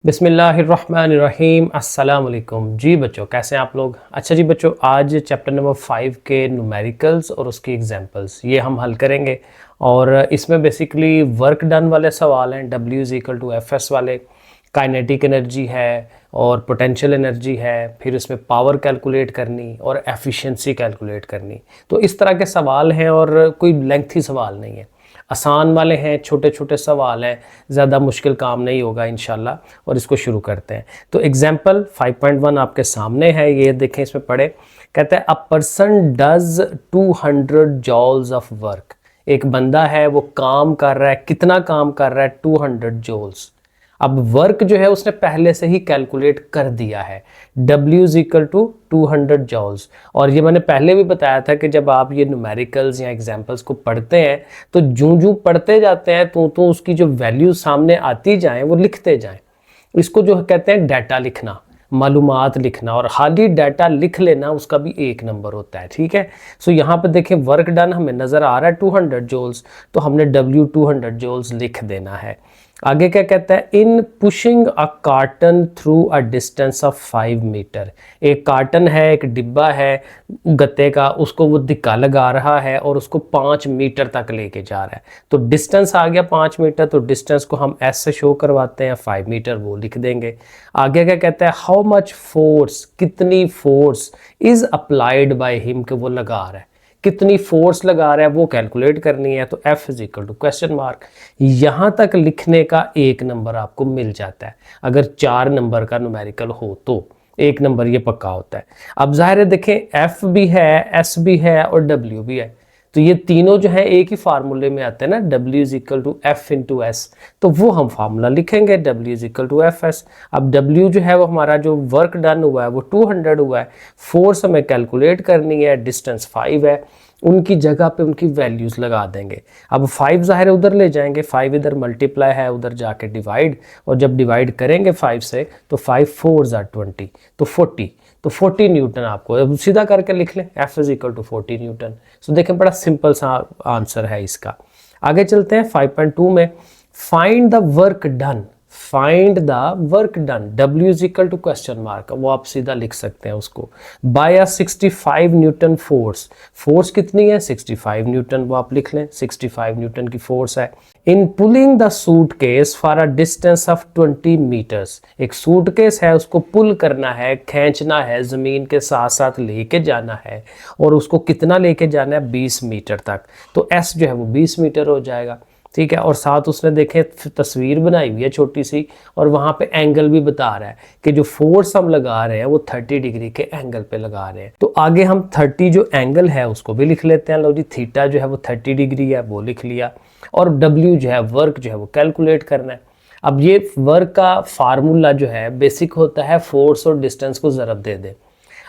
बिस्मिल्लाहिर्रहमानिर्रहीम अस्सलाम वालेकुम। जी बच्चों, कैसे हैं आप लोग? अच्छा जी बच्चों, आज चैप्टर नंबर 5 के न्यूमेरिकल्स और उसकी एग्जांपल्स ये हम हल करेंगे। और इसमें बेसिकली वर्क डन वाले सवाल हैं, W is equal to F S वाले। काइनेटिक एनर्जी है और पोटेंशियल एनर्जी है, फिर इसमें पावर कैलकुलेट करनी और एफिशिएंसी कैलकुलेट करनी। तो इस तरह के सवाल हैं और कोई लेंथी सवाल नहीं है, आसान वाले हैं, छोटे छोटे सवाल हैं, ज़्यादा मुश्किल काम नहीं होगा इंशाल्लाह। और इसको शुरू करते हैं। तो एग्जाम्पल 5.1 आपके सामने है, ये देखें, इसमें पढ़े। कहते हैं a person does 200 joules of work. एक बंदा है, वो काम कर रहा है, कितना काम कर रहा है? 200 जॉल्स। अब वर्क जो है उसने पहले से ही कैलकुलेट कर दिया है, W is equal to 200 joules. और ये मैंने पहले भी बताया था कि जब आप ये न्यूमेरिकल्स या एग्जांपल्स को पढ़ते हैं तो जूं जूं पढ़ते जाते हैं तो उसकी जो वैल्यू सामने आती जाए वो लिखते जाएं। इसको जो कहते हैं डाटा लिखना, मालूमात लिखना, और खाली डाटा लिख लेना उसका भी एक नंबर होता है। ठीक है। सो यहाँ पे देखें, वर्क डन हमें नज़र आ रहा है 200 जॉल्स, तो हमने W 200 जॉल्स लिख देना है। आगे क्या कहता है? In pushing a carton through a distance of 5 metre. एक कार्टन है, एक डिब्बा है गत्ते का, उसको वो धक्का लगा रहा है और उसको 5 मीटर तक लेके जा रहा है। तो डिस्टेंस आ गया 5 मीटर, तो डिस्टेंस को हम एस से शो करवाते हैं, 5 मीटर वो लिख देंगे। आगे क्या कहता है? हाउ मच फोर्स, कितनी force is applied by him, के वो लगा रहा है, कितनी फोर्स लगा रहा है वो कैलकुलेट करनी है। तो F is equal to question mark. यहाँ तक लिखने का एक नंबर आपको मिल जाता है। अगर 4 नंबर का न्यूमेरिकल हो तो एक नंबर ये पक्का होता है। अब जाहिर है देखें, F भी है, S भी है और W भी है, तो ये तीनों जो है एक ही फार्मूले में आते हैं ना, W is equal to F into S. तो वो हम फार्मूला लिखेंगे, W is equal to F S. अब W जो है वो हमारा जो वर्क डन हुआ है वो 200 हुआ है, फोर्स हमें कैलकुलेट करनी है, डिस्टेंस 5 है, उनकी जगह पे उनकी वैल्यूज लगा देंगे। अब 5 ज़ाहिर है उधर ले जाएंगे, 5 इधर मल्टीप्लाई है, उधर जाके डिवाइड, और जब डिवाइड करेंगे 5 से तो 5 4 are 20, तो 40, तो 40 न्यूटन। आपको अब सीधा करके लिख लें, F is equal to 40 newton. So देखें, बड़ा सिंपल सा आंसर है इसका। आगे चलते हैं 5.2 में। Find the work done, find the work done, W is equal to question mark, वो आप सीधा लिख सकते हैं उसको, by a 65 newton force. Force कितनी है? 65 न्यूटन, वो आप लिख लें, 65 न्यूटन की फोर्स है। In pulling the suitcase for a distance of 20 metres. एक सूटकेस है, उसको पुल करना है, खींचना है, जमीन के साथ साथ लेके जाना है, और उसको कितना लेके जाना है? 20 मीटर तक। तो S जो है वो 20 मीटर हो जाएगा। ठीक है। और साथ उसने देखे तस्वीर बनाई हुई है छोटी सी, और वहाँ पे एंगल भी बता रहा है कि जो फोर्स हम लगा रहे हैं वो 30 डिग्री के एंगल पे लगा रहे हैं। तो आगे हम 30 जो एंगल है उसको भी लिख लेते हैं। लो जी, थीटा जो है वो 30 डिग्री है, वो लिख लिया। और W जो है, वर्क जो है वो कैलकुलेट करना है। अब ये वर्क का फार्मूला जो है बेसिक होता है, फोर्स और डिस्टेंस को ज़रब दे दे।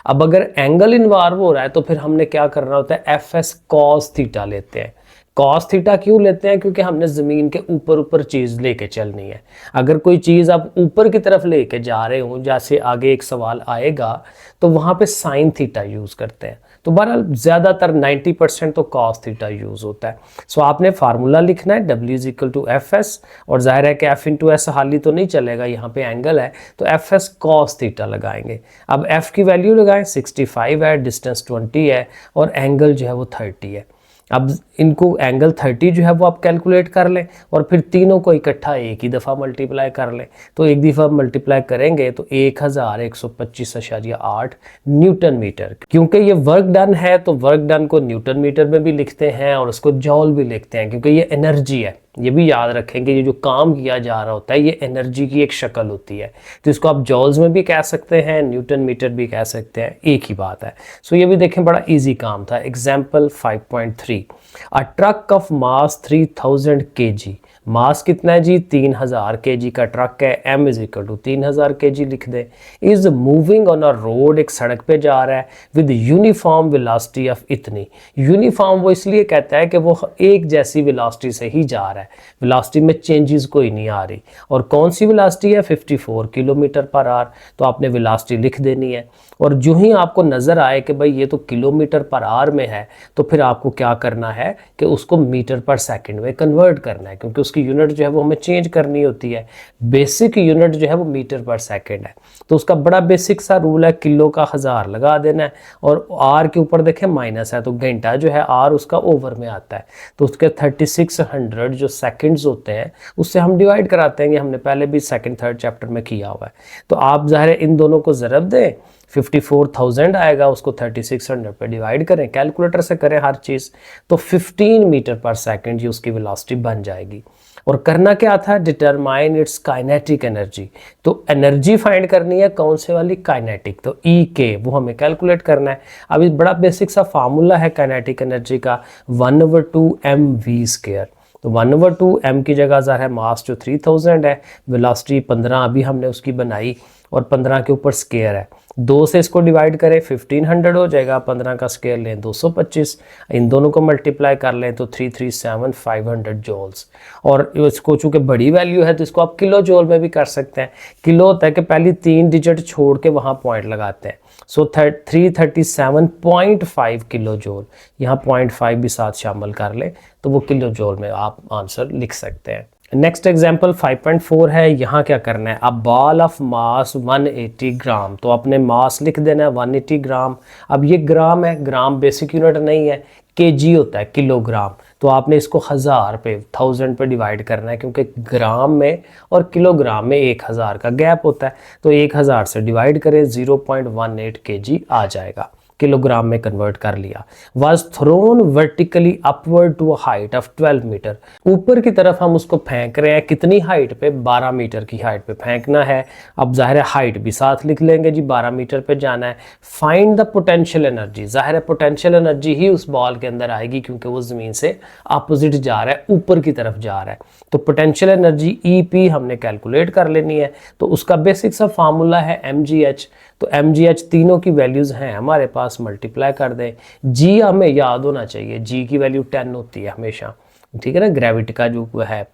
अब अगर एंगल इन्वॉल्व हो रहा है तो फिर हमने क्या करना होता है? एफ एस कॉस थीटा लेते हैं। कॉस थीटा क्यों लेते हैं? क्योंकि हमने ज़मीन के ऊपर ऊपर चीज़ लेके चलनी है। अगर कोई चीज़ आप ऊपर की तरफ लेके जा रहे हो, जैसे आगे एक सवाल आएगा, तो वहाँ पे साइन थीटा यूज़ करते हैं। तो बहरहाल ज़्यादातर 90% तो कॉस थीटा यूज़ होता है। सो आपने फार्मूला लिखना है, W is equal to F S, और जाहिर है कि F इंटू एस हाली तो नहीं चलेगा, यहाँ पे एंगल है, तो एफ एस कॉस थीटा लगाएंगे। अब F की वैल्यू लगाएं, 65 है, डिस्टेंस 20 है, और एंगल जो है वो 30 है। अब इनको एंगल 30 जो है वो आप कैलकुलेट कर लें, और फिर तीनों को इकट्ठा एक ही दफ़ा मल्टीप्लाई कर लें। तो एक दफ़ा मल्टीप्लाई करेंगे तो 1125.8 न्यूटन मीटर। क्योंकि ये वर्क डन है तो वर्क डन को न्यूटन मीटर में भी लिखते हैं और उसको जॉल भी लिखते हैं, क्योंकि ये एनर्जी है। ये भी याद रखेंगे, ये जो काम किया जा रहा होता है ये एनर्जी की एक शक्ल होती है। तो इसको आप जॉल्स में भी कह सकते हैं, न्यूटन मीटर भी कह सकते हैं, एक ही बात है। सो ये भी देखें, बड़ा इजी काम था। Example 5.3, a truck of mass 3000 kg। Mass कितना है जी? 3000 kg का ट्रक है, M is equal to 3000 kg लिख दें। Is moving on a road, एक सड़क पे जा रहा है, विद यूनिफॉर्म वेलोसिटी ऑफ इतनी। यूनिफॉर्म वो इसलिए कहता है कि वो एक जैसी वेलोसिटी से ही जा रहा है, वेलोसिटी में चेंजेस कोई नहीं आ रही। और कौन सी वेलोसिटी है? 54 किलोमीटर पर आवर। तो आपने वेलोसिटी लिख देनी है, और जो ही आपको नज़र आए कि भाई ये तो किलोमीटर पर आवर में है, तो फिर आपको क्या करना है कि उसको मीटर पर सेकंड में कन्वर्ट करना है, क्योंकि उसकी यूनिट जो है वो हमें चेंज करनी होती है। बेसिक यूनिट जो है वो मीटर पर सेकंड है, तो उसका बड़ा बेसिक सा रूल है, किलो का 1000 लगा देना है, और आर के ऊपर देखें माइनस है, तो घंटा जो है आर उसका ओवर में आता है, तो उसके 3600 जो सेकंड्स होते हैं उससे हम डिवाइड कराते हैं। ये हमने पहले भी सेकंड थर्ड चैप्टर में किया हुआ है। तो आप ज़ाहिर है इन दोनों को ज़रब दें, 54,000 आएगा, उसको 3600 पे डिवाइड करें, कैलकुलेटर से करें हर चीज़, तो 15 मीटर पर सेकंड ये उसकी वेलोसिटी बन जाएगी। और करना क्या था, डिटरमाइन इट्स काइनेटिक एनर्जी, तो एनर्जी फाइंड करनी है कौन से वाली, काइनेटिक, तो ई के वो हमें कैलकुलेट करना है। अब इस बड़ा बेसिक सा फार्मूला है काइनेटिक एनर्जी का, 1/2 mv²। तो 1/2 m की जगह ज़ाहिर है मास जो 3000 है, वेलोसिटी 15 अभी हमने उसकी बनाई, और 15 के ऊपर स्केयर है, 2 से इसको डिवाइड करें 1500 हो जाएगा, 15 का स्केयर लें 225, इन दोनों को मल्टीप्लाई कर लें तो 337,500 जूल्स। और इसको चूँकि बड़ी वैल्यू है तो इसको आप किलो जूल में भी कर सकते हैं। किलो होता है कि पहली 3 डिजिट छोड़ के वहाँ पॉइंट लगाते हैं, सो 337.5 किलो जूल, यहाँ 0.5 भी साथ शामिल कर लें तो वो किलो जूल में आप आंसर लिख सकते हैं। नेक्स्ट एग्जाम्पल 5.4 है। यहाँ क्या करना है, अब बॉल ऑफ मास 180 ग्राम, तो आपने मास लिख देना है 180 ग्राम। अब ये ग्राम है, ग्राम बेसिक यूनिट नहीं है, केजी होता है किलोग्राम, तो आपने इसको 1000 पे 1000 पे डिवाइड करना है, क्योंकि ग्राम में और किलोग्राम में 1000 का गैप होता है, तो 1000 से डिवाइड करें 0.18 kg आ जाएगा, किलोग्राम में कन्वर्ट कर लिया। Was thrown vertically upward to a height of 12 metre, ऊपर की तरफ हम उसको फेंक रहे हैं, कितनी हाइट पे, 12 मीटर की हाइट पे फेंकना है। अब जाहिर है हाइट भी साथ लिख लेंगे जी, 12 मीटर पे जाना है। फाइंड द पोटेंशियल एनर्जी, जाहिर है पोटेंशियल एनर्जी ही उस बॉल के अंदर आएगी, क्योंकि वो जमीन से अपोजिट जा रहा है, ऊपर की तरफ जा रहा है, तो पोटेंशियल एनर्जी EP हमने कैलकुलेट कर लेनी है। तो उसका बेसिक सा फार्मूला है mgh, तो mgh तीनों की वैल्यूज हैं हमारे पास, मल्टीप्लाई कर दें। g हमें याद होना चाहिए, g की वैल्यू 10 होती है हमेशा, ठीक है ना, ग्रेविटी का जो है,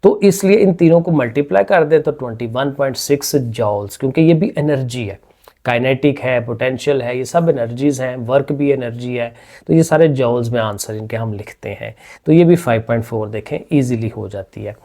तो इसलिए इन तीनों को मल्टीप्लाई कर दें तो 21.6 जॉल्स, क्योंकि ये भी एनर्जी है, काइनेटिक है, पोटेंशियल है, ये सब एनर्जीज हैं, वर्क भी एनर्जी है, तो ये सारे जॉल्स में आंसर इनके हम लिखते हैं। तो ये भी 5.4 देखें इजीली हो जाती है।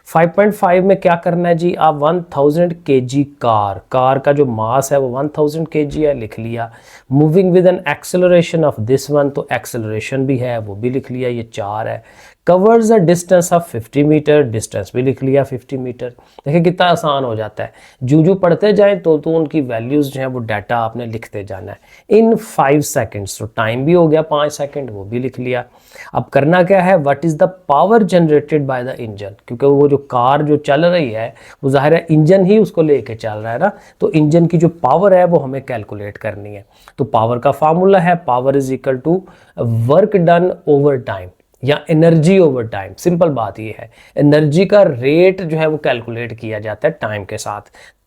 5.5 में क्या करना है जी, आप 1000 kg कार का जो मास है वो 1000 kg है, लिख लिया। Moving with an acceleration of this one, तो एक्सेलरेशन भी है वो भी लिख लिया, ये 4 है। Covers a distance of 50 metre, distance भी लिख लिया 50 मीटर। देखिए कितना आसान हो जाता है, जो पढ़ते जाएं तो उनकी वैल्यूज़ जो हैं वो डाटा आपने लिखते जाना है इन 5 सेकंड्स। तो टाइम भी हो गया 5 सेकंड, वो भी लिख लिया। अब करना क्या है, what is the power generated by the engine, क्योंकि वो जो कार जो चल रही है वो जाहिर है इंजन ही उसको लेके चल रहा है ना, तो इंजन की जो पावर है वो हमें कैलकुलेट करनी है। तो पावर का फार्मूला है, power is equal to work done over time या एनर्जी ओवर टाइम। सिंपल बात ये है, एनर्जी का रेट जो है वो कैलकुलेट किया जाता है टाइम के साथ,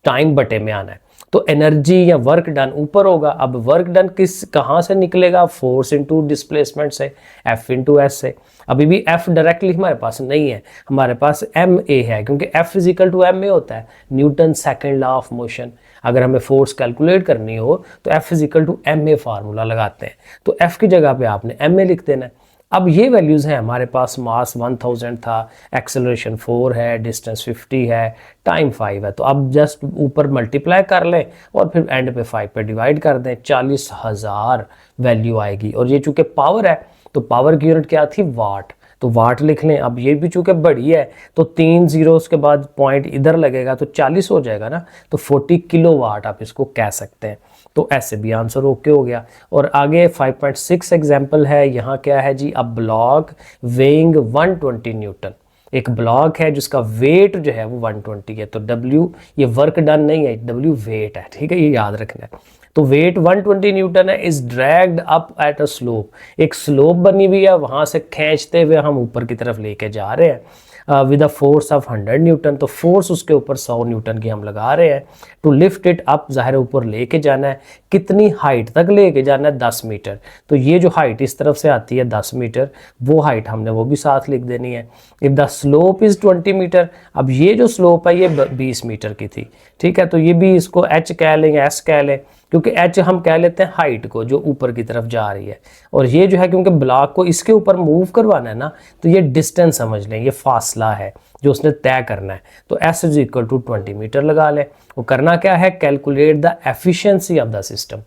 टाइम बटे में आना है, तो एनर्जी या वर्क डन ऊपर होगा। अब वर्क डन कहाँ से निकलेगा, फोर्स इनटू डिस्प्लेसमेंट से, F इंटू एस से। अभी भी F डायरेक्टली हमारे पास नहीं है, हमारे पास ma है, क्योंकि F is equal to ma होता है, Newton second law of motion. अगर हमें फोर्स कैलकुलेट करनी हो तो F is equal to ma formula लगाते हैं, तो F की जगह पे आपने ma लिख देना है। अब ये वैल्यूज़ हैं हमारे पास, मास 1000 था, एक्सेलरेशन 4 है, डिस्टेंस 50 है, टाइम 5 है, तो अब जस्ट ऊपर मल्टीप्लाई कर लें और फिर एंड पे 5 पे डिवाइड कर दें, 40,000 वैल्यू आएगी। और ये चूँकि पावर है तो पावर की यूनिट क्या थी, वाट, तो वाट लिख लें। अब ये भी चूँकि बड़ी है तो 3 जीरोस के बाद पॉइंट इधर लगेगा तो 40 हो जाएगा ना, तो 40 किलोवाट आप इसको कह सकते हैं। तो ऐसे भी आंसर ओके हो गया। और आगे 5.6 एग्जाम्पल है, यहाँ क्या है जी, अ ब्लॉक वेइंग 120 न्यूटन, एक ब्लॉक है जिसका वेट जो है वो 120 है, तो W ये वर्क डन नहीं है, W वेट है, ठीक है, ये याद रखना है। तो वेट 120 न्यूटन है, is dragged up at a slope, एक स्लोप बनी हुई है, वहाँ से खींचते हुए हम ऊपर की तरफ लेके जा रहे हैं with a force of 100 Newton, तो फोर्स उसके ऊपर 100 न्यूटन की हम लगा रहे हैं। टू लिफ्ट इट अप, ज़ाहिर ऊपर लेके जाना है, कितनी हाइट तक लेके जाना है, 10 मीटर। तो ये जो हाइट इस तरफ से आती है 10 मीटर, वो हाइट हमने वो भी साथ लिख देनी है। If the slope is 20 metre, अब ये जो स्लोप है ये 20 मीटर की थी, ठीक है, तो ये भी इसको H कह लें या S कह लें, क्योंकि एच हम कह लेते हैं हाइट को जो ऊपर की तरफ जा रही है, और ये जो है क्योंकि ब्लॉक को इसके ऊपर मूव करवाना है ना, तो ये डिस्टेंस समझ लें, ये फासला है जो उसने तय करना है। तो S is equal to 20 metre लगा लें। वो करना क्या है, calculate the efficiency of the system.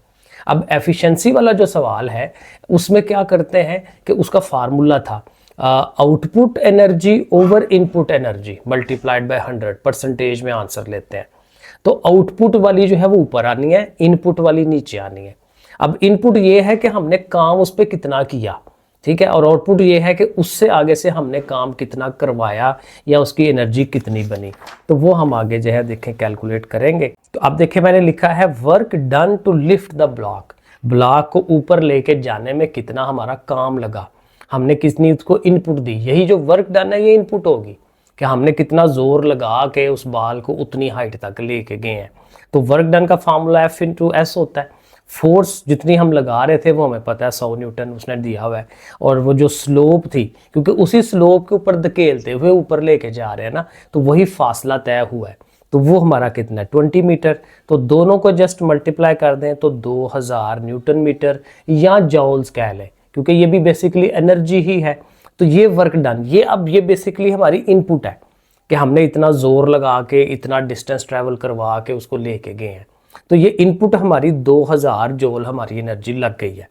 अब एफिशिएंसी वाला जो सवाल है उसमें क्या करते हैं कि उसका फार्मूला था output energy over input energy multiplied by 100, percentage में आंसर लेते हैं। तो आउटपुट वाली जो है वो ऊपर आनी है, इनपुट वाली नीचे आनी है। अब इनपुट ये है कि हमने काम उस पर कितना किया, ठीक है, और आउटपुट ये है कि उससे आगे से हमने काम कितना करवाया या उसकी एनर्जी कितनी बनी। तो वो हम आगे जो है देखें कैलकुलेट करेंगे। तो अब देखें मैंने लिखा है work done to lift the block, block को ऊपर लेके जाने में कितना हमारा काम लगा, हमने कितनी उसको इनपुट दी। यही जो वर्क डन है ये इनपुट होगी कि हमने कितना जोर लगा के उस बाल को उतनी हाइट तक लेके गए हैं। तो वर्क डन का फार्मूला एफ इंटू एस होता है। फोर्स जितनी हम लगा रहे थे वो हमें पता है 100 न्यूटन उसने दिया हुआ है, और वो जो स्लोप थी क्योंकि उसी स्लोप के ऊपर धकेलते हुए ऊपर लेके जा रहे हैं ना, तो वही फासला तय हुआ है। तो वो हमारा कितना है 20 मीटर। तो दोनों को जस्ट मल्टीप्लाई कर दें तो 2000 न्यूटन मीटर या जॉल्स कह लें, क्योंकि ये भी बेसिकली एनर्जी ही है। तो ये वर्क डन, ये अब ये बेसिकली हमारी इनपुट है कि हमने इतना जोर लगा के इतना डिस्टेंस ट्रैवल करवा के उसको लेके गए हैं। तो ये इनपुट हमारी 2000 जूल हमारी एनर्जी लग गई है।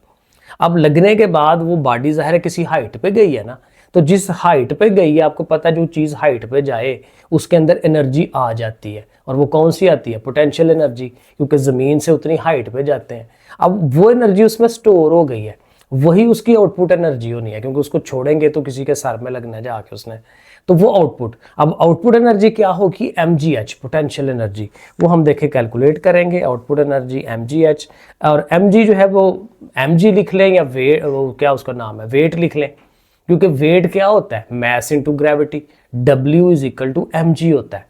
अब लगने के बाद वो बॉडी ज़ाहिर है किसी हाइट पे गई है ना, तो जिस हाइट पे गई है आपको पता है जो चीज़ हाइट पे जाए उसके अंदर एनर्जी आ जाती है, और वो कौन सी आती है, पोटेंशियल एनर्जी, क्योंकि ज़मीन से उतनी हाइट पे जाते हैं। अब वो एनर्जी उसमें स्टोर हो गई है, वही उसकी आउटपुट एनर्जी होनी है, क्योंकि उसको छोड़ेंगे तो किसी के सर में लगना जाके उसने, तो वो आउटपुट। अब आउटपुट एनर्जी क्या होगी, mgh पोटेंशियल एनर्जी, वो हम देखें कैलकुलेट करेंगे। आउटपुट एनर्जी mgh, और mg जो है वो mg लिख लें या वेट, वो क्या उसका नाम है, वेट लिख लें, क्योंकि वेट क्या होता है, mass into gravity, w is equal to mg होता है।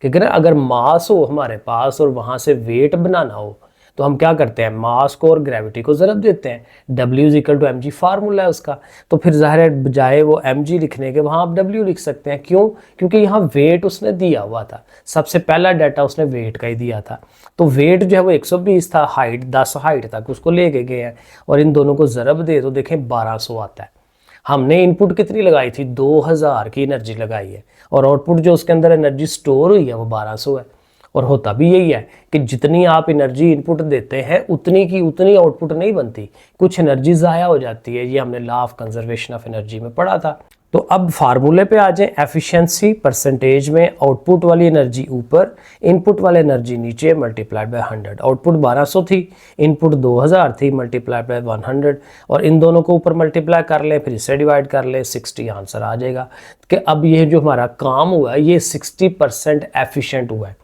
क्योंकि ना अगर मास हो हमारे पास और वहाँ से वेट बनाना हो तो हम क्या करते हैं, मास को और ग्रेविटी को ज़रब देते हैं। W is equal to mg formula है उसका। तो फिर ज़ाहिर है बजाय वो mg लिखने के वहाँ आप W लिख सकते हैं। क्यों, क्योंकि यहाँ वेट उसने दिया हुआ था, सबसे पहला डाटा उसने वेट का ही दिया था। तो वेट जो है वो 120 था, हाइट 10 हाइट तक उसको ले गए हैं, और इन दोनों को ज़रब दे तो देखें 1200 आता है। हमने इनपुट कितनी लगाई थी, 2000 की एनर्जी लगाई है, और आउटपुट जो उसके अंदर एनर्जी स्टोर हुई है वो 1200 है। और होता भी यही है कि जितनी आप एनर्जी इनपुट देते हैं उतनी की उतनी आउटपुट नहीं बनती, कुछ एनर्जी ज़ाया हो जाती है। ये हमने law of conservation of energy में पढ़ा था। तो अब फार्मूले पे आ जाएं, एफिशिएंसी परसेंटेज में आउटपुट वाली एनर्जी ऊपर, इनपुट वाली एनर्जी नीचे, मल्टीप्लाइड बाय 100। आउटपुट 1200 थी, इनपुट 2000 थी, मल्टीप्लाइड बाय 100, और इन दोनों को ऊपर मल्टीप्लाई कर लें, फिर इससे डिवाइड कर लें, 60 आंसर आ जाएगा कि अब ये जो हमारा काम हुआ है ये 60% एफिशिएंट हुआ है।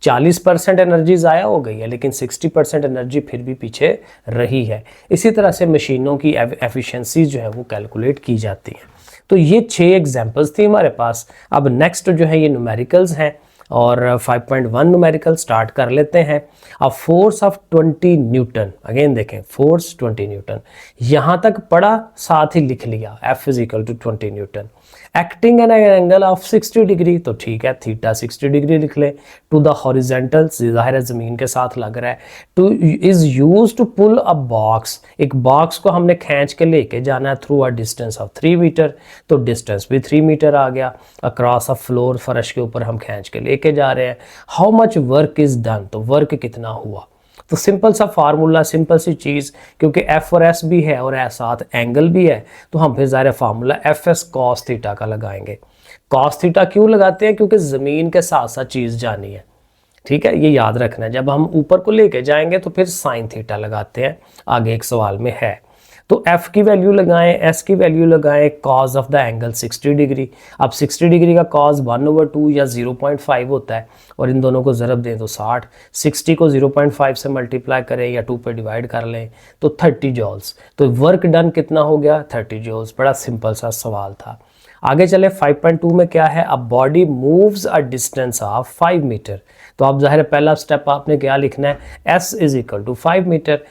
40% एनर्जी ज़ाया हो गई है, लेकिन 60% एनर्जी फिर भी पीछे रही है। इसी तरह से मशीनों की एफिशिएंसी जो है वो कैलकुलेट की जाती है। तो ये 6 एग्जांपल्स थी हमारे पास। अब नेक्स्ट जो है ये न्यूमेरिकल्स हैं, और 5.1 न्यूमेरिकल स्टार्ट कर लेते हैं। अब फोर्स ऑफ 20 न्यूटन, अगेन देखें फोर्स 20 न्यूटन, यहाँ तक पढ़ा साथ ही लिख लिया, F is equal to 20 newton. Acting an angle of 60 degree, तो ठीक है थीटा 60 डिग्री लिख लें। टू द हॉरिजेंटल, ज़ाहिर है ज़मीन के साथ लग रहा है। Two is use to pull a box, एक बॉक्स को हमने खींच के लेके जाना है through a distance of 3 metre, तो डिस्टेंस भी 3 मीटर आ गया। अक्रॉस अ फ्लोर, फर्श के ऊपर हम खींच के लेके जा रहे हैं। How much work is done, तो वर्क कितना हुआ। तो सिंपल सा फार्मूला, सिंपल सी चीज़, क्योंकि एफ और एस भी है और साथ एंगल भी है, तो हम फिर ज़ाहिर formula F S cos theta का लगाएंगे। कॉस थीटा क्यों लगाते हैं, क्योंकि ज़मीन के साथ साथ चीज़ जानी है, ठीक है, ये याद रखना है। जब हम ऊपर को लेके जाएंगे तो फिर साइन थीटा लगाते हैं, आगे एक सवाल में है। तो f की वैल्यू लगाएं, s की वैल्यू लगाएं, cause of the angle 60 degree. अब 60 डिग्री का कॉज 1/2 या 0.5 होता है, और इन दोनों को ज़रब दें तो 60, 60 को 0.5 से मल्टीप्लाई करें या 2 पे डिवाइड कर लें तो 30 जॉल्स। तो वर्क डन कितना हो गया, 30 जॉल्स। बड़ा सिंपल सा सवाल था। आगे चले 5.2 में क्या है, a body moves a distance of 5 metre. तो आप ज़ाहिर पहला स्टेप आपने क्या लिखना है, s is equal to 5 metre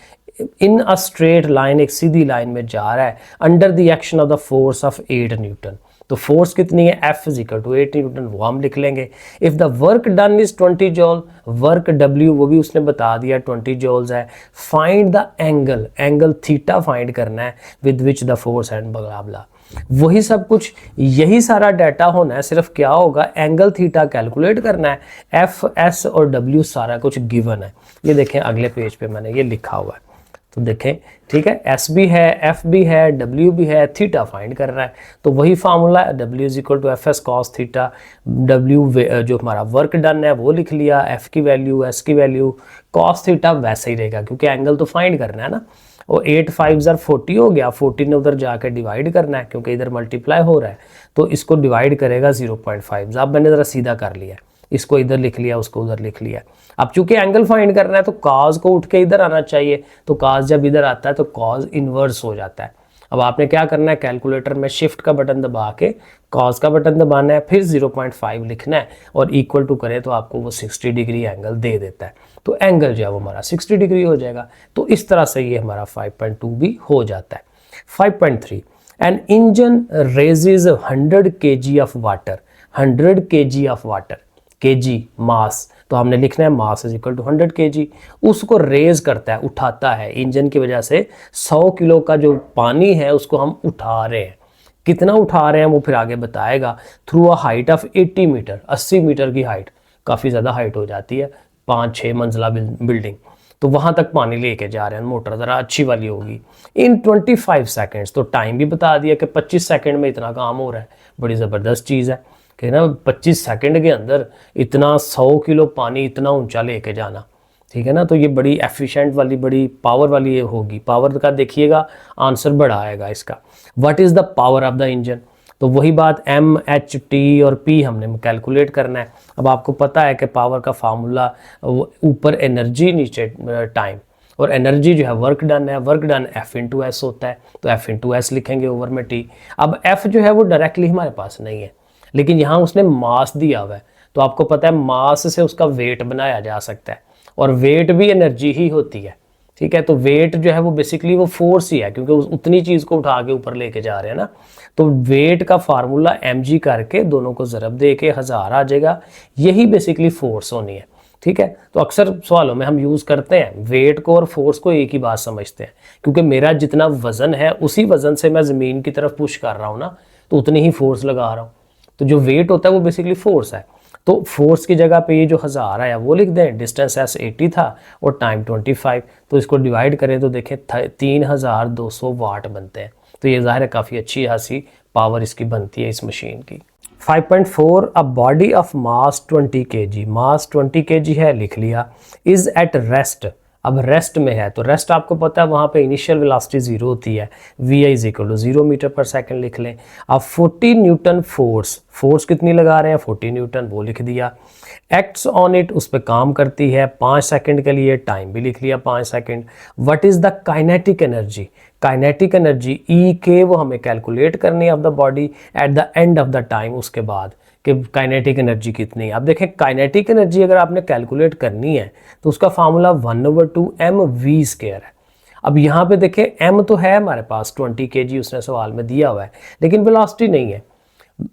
in a straight line, एक सीधी लाइन में जा रहा है, under the action of the force of 8 newton. तो फोर्स कितनी है, F is equal to 80 newton, वो हम लिख लेंगे। If the work done is 20 joule, work W वो भी उसने बता दिया 20 जॉल्स है। Find the angle, angle theta find करना है with which the force and बला बला, वही सब कुछ, यही सारा डाटा होना है। सिर्फ क्या होगा, एंगल थीटा कैलकुलेट करना है। F, S और W सारा कुछ गिवन है। ये देखें अगले पेज पे मैंने ये लिखा हुआ है, तो देखें ठीक है, S भी है, F भी है, W भी है, थीटा फाइंड कर रहा है। तो वही फार्मूला है, W is equal to F S cos theta. W जो हमारा वर्क डन है वो लिख लिया, F की वैल्यू, S की वैल्यू, कॉस थीटा वैसे ही रहेगा क्योंकि एंगल तो फाइंड करना है ना। और 8 5 40 हो गया, 40 ने उधर जाकर डिवाइड करना है क्योंकि इधर मल्टीप्लाई हो रहा है, तो इसको डिवाइड करेगा 0.5। अब मैंने ज़रा सीधा कर लिया, इसको इधर लिख लिया, उसको उधर लिख लिया। अब चूंकि एंगल फाइंड करना है तो कॉस को उठ के इधर आना चाहिए, तो कॉस जब इधर आता है तो कॉस इन्वर्स हो जाता है। अब आपने क्या करना है, कैलकुलेटर में शिफ्ट का बटन दबा के कॉस का बटन दबाना है, फिर 0.5 लिखना है और इक्वल टू करे तो आपको वो 60 डिग्री एंगल दे देता है। तो एंगल जो है वो हमारा 60 डिग्री हो जाएगा। तो इस तरह से ये हमारा 5.2 भी हो जाता है। 5.3, an engine raises 100 kg of water, 100 kg of water, kg mass, तो हमने लिखना है mass is equal to 100 kg। उसको रेज करता है, उठाता है, इंजन की वजह से 100 किलो का जो पानी है उसको हम उठा रहे हैं। कितना उठा रहे हैं वो फिर आगे बताएगा। Through a height of 80 metre, 80 metre की हाइट, काफ़ी ज़्यादा हाइट हो जाती है, 5-6 मंजिला बिल्डिंग, तो वहाँ तक पानी लेके जा रहे हैं। मोटर ज़रा अच्छी वाली होगी। इन 25 सेकेंड्स, तो टाइम भी बता दिया कि 25 सेकेंड में इतना काम हो रहा है। बड़ी ज़बरदस्त चीज़ है कि ना 25 सेकंड के अंदर इतना 100 किलो पानी इतना ऊंचा लेके जाना, ठीक है ना। तो ये बड़ी एफिशिएंट वाली, बड़ी पावर वाली ये होगी। पावर का देखिएगा आंसर बड़ा आएगा इसका। What is the power of the engine, तो वही बात M, H, T और P हमने कैलकुलेट करना है। अब आपको पता है कि पावर का फार्मूला ऊपर एनर्जी, नीचे टाइम, और एनर्जी जो है वर्क डन है, work done F into S होता है, तो F इंटू एस लिखेंगे ओवर में T। अब F जो है वो डायरेक्टली हमारे पास नहीं है, लेकिन यहाँ उसने मास दिया हुआ है, तो आपको पता है मास से उसका वेट बनाया जा सकता है, और वेट भी एनर्जी ही होती है, ठीक है। तो वेट जो है वो बेसिकली वो फोर्स ही है, क्योंकि उतनी चीज़ को उठा के ऊपर लेके जा रहे हैं ना। तो वेट का फार्मूला mg करके दोनों को ज़रब दे के 1000 आ जाएगा, यही बेसिकली फोर्स होनी है, ठीक है। तो अक्सर सवालों में हम यूज़ करते हैं वेट को और फोर्स को एक ही बात समझते हैं, क्योंकि मेरा जितना वज़न है उसी वज़न से मैं ज़मीन की तरफ पुश कर रहा हूँ ना, तो उतनी ही फोर्स लगा रहा हूँ। तो जो वेट होता है वो बेसिकली फोर्स है। तो फोर्स की जगह पे ये जो 1000 आया वो लिख दें, डिस्टेंस एस 80 था और टाइम 25, तो इसको डिवाइड करें तो देखें 3200 वाट बनते हैं। तो ये ज़ाहिर है काफ़ी अच्छी खासी पावर इसकी बनती है इस मशीन की। 5.4, a body of mass 20 kg, mass 20 kg है, लिख लिया। इज़ एट रेस्ट, अब रेस्ट में है, तो रेस्ट आपको पता है वहाँ पे इनिशियल वेलोसिटी 0 होती है, V I is equal to 0 metre per second लिख लें। अब 40 न्यूटन फोर्स, फोर्स कितनी लगा रहे हैं 40 न्यूटन, वो लिख दिया। एक्ट्स ऑन इट, उस पर काम करती है 5 सेकंड के लिए, टाइम भी लिख लिया 5 second. What is the kinetic energy, kinetic energy E के वो हमें कैलकुलेट करनी है of the body at the end of the time, उसके बाद कि काइनेटिक एनर्जी कितनी है। अब देखें काइनेटिक एनर्जी अगर आपने कैलकुलेट करनी है तो उसका फार्मूला 1/2 mv² है। अब यहाँ पे देखें m तो है हमारे पास 20 kg उसने सवाल में दिया हुआ है, लेकिन वेलोसिटी नहीं है,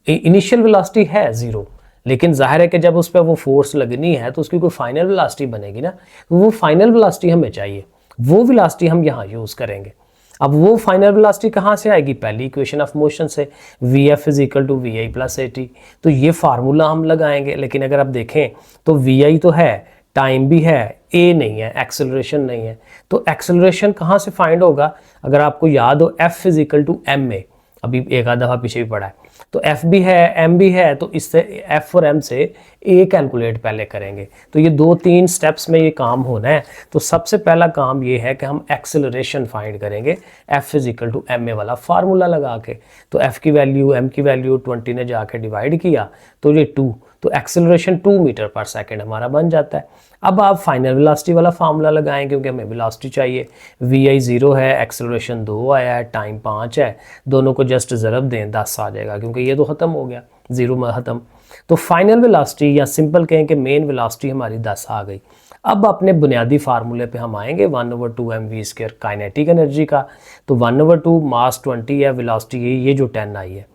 इनिशियल वेलोसिटी है 0, लेकिन जाहिर है कि जब उस पर वो फोर्स लगनी है तो उसकी कोई फाइनल वेलोसिटी बनेगी ना, तो वो फाइनल वेलोसिटी हमें चाहिए, वो वेलोसिटी हम यहाँ यूज़ करेंगे। अब वो फाइनल वेलोसिटी कहाँ से आएगी, पहली इक्वेशन ऑफ मोशन से, Vf is equal to V I plus AT, तो ये फार्मूला हम लगाएंगे। लेकिन अगर आप देखें तो Vi तो है, टाइम भी है, A नहीं है, एक्सेलरेशन नहीं है, तो एक्सेलरेशन कहाँ से फाइंड होगा, अगर आपको याद हो F is equal to ma, अभी एक आधा दफ़ा पीछे भी पढ़ा है, तो F भी है M भी है, तो इससे F और M से A कैलकुलेट पहले करेंगे। तो ये 2-3 स्टेप्स में ये काम होना है। तो सबसे पहला काम ये है कि हम एक्सेलरेशन फाइंड करेंगे F is equal to ma वाला फार्मूला लगा के। तो F की वैल्यू M की वैल्यू 20 ने जाके डिवाइड किया तो ये 2, तो एक्सेलरेशन 2 मीटर पर सेकंड हमारा बन जाता है। अब आप फाइनल वेलोसिटी वाला फार्मूला लगाएं, क्योंकि हमें वेलोसिटी चाहिए। Vi 0 है, एक्सेलरेशन 2 आया है, टाइम 5 है, दोनों को जस्ट ज़रब दें 10 आ जाएगा, क्योंकि ये तो ख़त्म हो गया, 0 में ख़त्म। तो फाइनल वेलोसिटी या सिंपल कहें कि मेन वेलोसिटी हमारी 10 आ गई। अब अपने बुनियादी फार्मूले पे हम आएंगे 1/2 mv² काइनेटिक एनर्जी का। तो 1/2 मास 20 है, वेलोसिटी ये जो 10 आई है,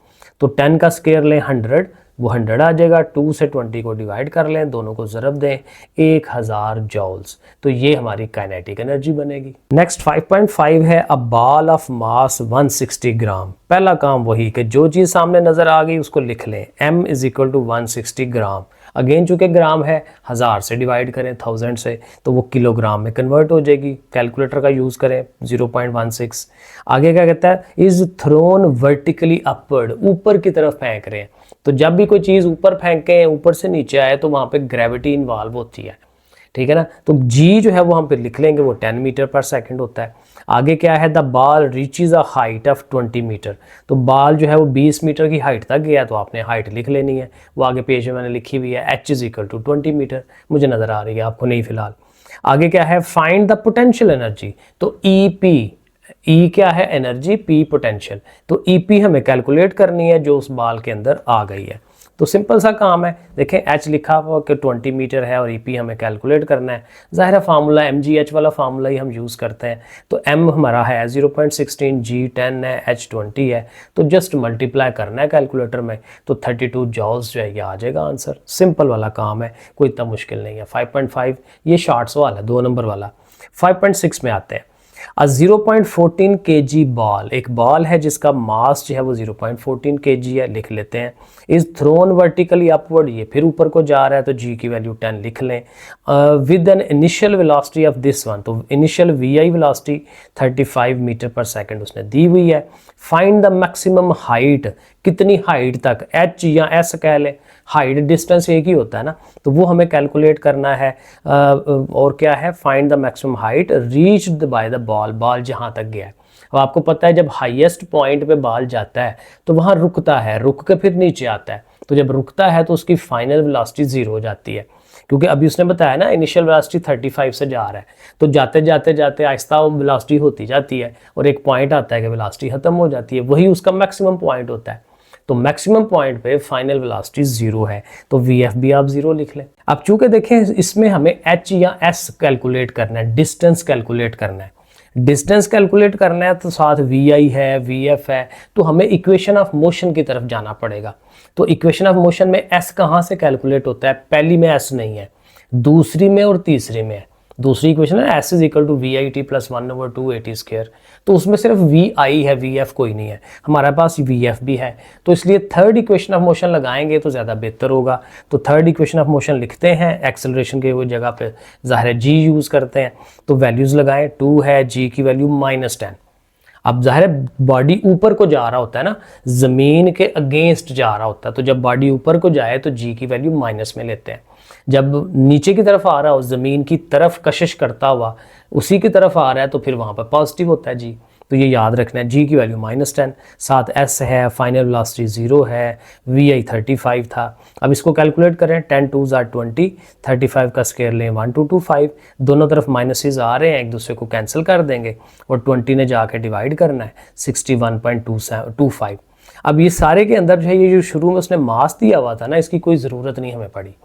तो 10 का स्क्वायर लें 100, वो 100 आ जाएगा। 2 से 20 को डिवाइड कर लें, दोनों को ज़रब दें, 1000 जॉल्स। तो ये हमारी काइनेटिक एनर्जी बनेगी। नेक्स्ट 5.5 है अ बॉल ऑफ मास 160 ग्राम। पहला काम वही कि जो चीज़ सामने नज़र आ गई उसको लिख लें, m is equal to 160 gram. Again चूँकि ग्राम है, 1000 से डिवाइड करें 1000 से, तो वो किलोग्राम में कन्वर्ट हो जाएगी। कैलकुलेटर का यूज़ करें, 0.16। आगे क्या कहता है, इज़ थ्रोन वर्टिकली अपवर्ड, ऊपर की तरफ फेंक रहे हैं। तो जब भी कोई चीज़ ऊपर फेंकें, ऊपर से नीचे आए, तो वहाँ पे ग्रेविटी इन्वॉल्व होती है, ठीक है ना। तो जी जो है वो हम पे लिख लेंगे, वो 10 मीटर पर सेकंड होता है। आगे क्या है, the ball reaches a height of 20 metre. तो बॉल जो है वो 20 मीटर की हाइट तक गया, तो आपने हाइट लिख लेनी है, वो आगे पेज में मैंने लिखी हुई है, h is equal to 20 metre. मुझे नज़र आ रही है, आपको नहीं फिलहाल। आगे क्या है, फाइंड द पोटेंशियल एनर्जी। तो ई क्या है, एनर्जी, पी पोटेंशियल। तो ईपी हमें कैलकुलेट करनी है जो उस बॉल के अंदर आ गई है। तो सिंपल सा काम है, देखें एच लिखा हुआ कि 20 मीटर है और ईपी हमें कैलकुलेट करना है। ज़ाहिर फार्मूला mgh वाला फार्मूला ही हम यूज़ करते हैं। तो m हमारा है 0.16, g 10 है, h 20 है। तो जस्ट मल्टीप्लाई करना है कैलकुलेटर में, तो 32 जॉल्स जो है ये आ जाएगा आंसर। सिंपल वाला काम है, कोई इतना मुश्किल नहीं है। 5.5 ये शॉर्ट सवाल है, 2 नंबर वाला। 5.6 में आते हैं। 0.14 kg बॉल, एक बॉल है जिसका मास जो है वो 0.14 kg है, लिख लेते हैं। इज थ्रोन वर्टिकली अपवर्ड, ये फिर ऊपर को जा रहा है, तो g की वैल्यू 10 लिख लें। With an initial velocity of this one, तो initial vi velocity 35 metre per second उसने दी हुई है। फाइंड द मैक्सिमम हाइट, कितनी हाइट तक, h या s कह लें, हाइट डिस्टेंस एक ही होता है ना, तो वो हमें कैलकुलेट करना है। और क्या है, find the maximum height reached by the ball, ball जहाँ तक गया है। अब आपको पता है जब हाईएस्ट पॉइंट पे बॉल जाता है तो वहाँ रुकता है, रुक के फिर नीचे आता है। तो जब रुकता है तो उसकी फाइनल वेलोसिटी 0 हो जाती है, क्योंकि अभी उसने बताया ना इनिशियल वेलोसिटी 35 से जा रहा है, तो जाते जाते जाते आहिस्ता वो वेलोसिटी होती जाती है और एक पॉइंट आता है कि वेलोसिटी खत्म हो जाती है, वही उसका मैक्सिमम पॉइंट होता है। तो मैक्सिमम पॉइंट पे फाइनल वेलोसिटी 0 है, तो VF भी आप 0 लिख लें। अब चूंकि देखें इसमें हमें H या S कैलकुलेट करना है, डिस्टेंस कैलकुलेट करना है। डिस्टेंस कैलकुलेट करना है तो साथ VI है, VF है, तो हमें इक्वेशन ऑफ मोशन की तरफ जाना पड़ेगा। तो इक्वेशन ऑफ मोशन में S कहाँ से कैलकुलेट होता है, पहली में S नहीं है, दूसरी में और तीसरी में है। दूसरी इक्वेशन है S is equal to VIT plus 1/2 AT square, तो उसमें सिर्फ VI है, VF कोई नहीं है। हमारे पास VF भी है, तो इसलिए थर्ड इक्वेशन ऑफ मोशन लगाएंगे तो ज़्यादा बेहतर होगा। तो थर्ड इक्वेशन ऑफ मोशन लिखते हैं, एक्सेलरेशन के वो जगह पे ज़ाहिर है G यूज़ करते हैं, तो वैल्यूज़ लगाएं। 2 है, G की वैल्यू -10। अब ज़ाहिर है बॉडी ऊपर को जा रहा होता है ना, ज़मीन के अगेंस्ट जा रहा होता है, तो जब बॉडी ऊपर को जाए तो G की वैल्यू माइनस में लेते हैं। जब नीचे की तरफ आ रहा हो, ज़मीन की तरफ कशिश करता हुआ उसी की तरफ आ रहा है, तो फिर वहाँ पर पॉजिटिव होता है G। तो ये याद रखना है, G की वैल्यू -10, साथ S है, फाइनल वेलोसिटी 0 है, VI 35 था। अब इसको कैलकुलेट करें, 10 2s are 20, 35 का स्क्वायर लें 1225, दोनों तरफ माइनसेस आ रहे हैं, एक दूसरे को कैंसिल कर देंगे और 20 ने जाके डिवाइड करना है, 61.25। अब ये सारे के अंदर जो है, ये जो शुरू में उसने मास दिया हुआ था ना, इसकी कोई ज़रूरत नहीं हमें पड़ी।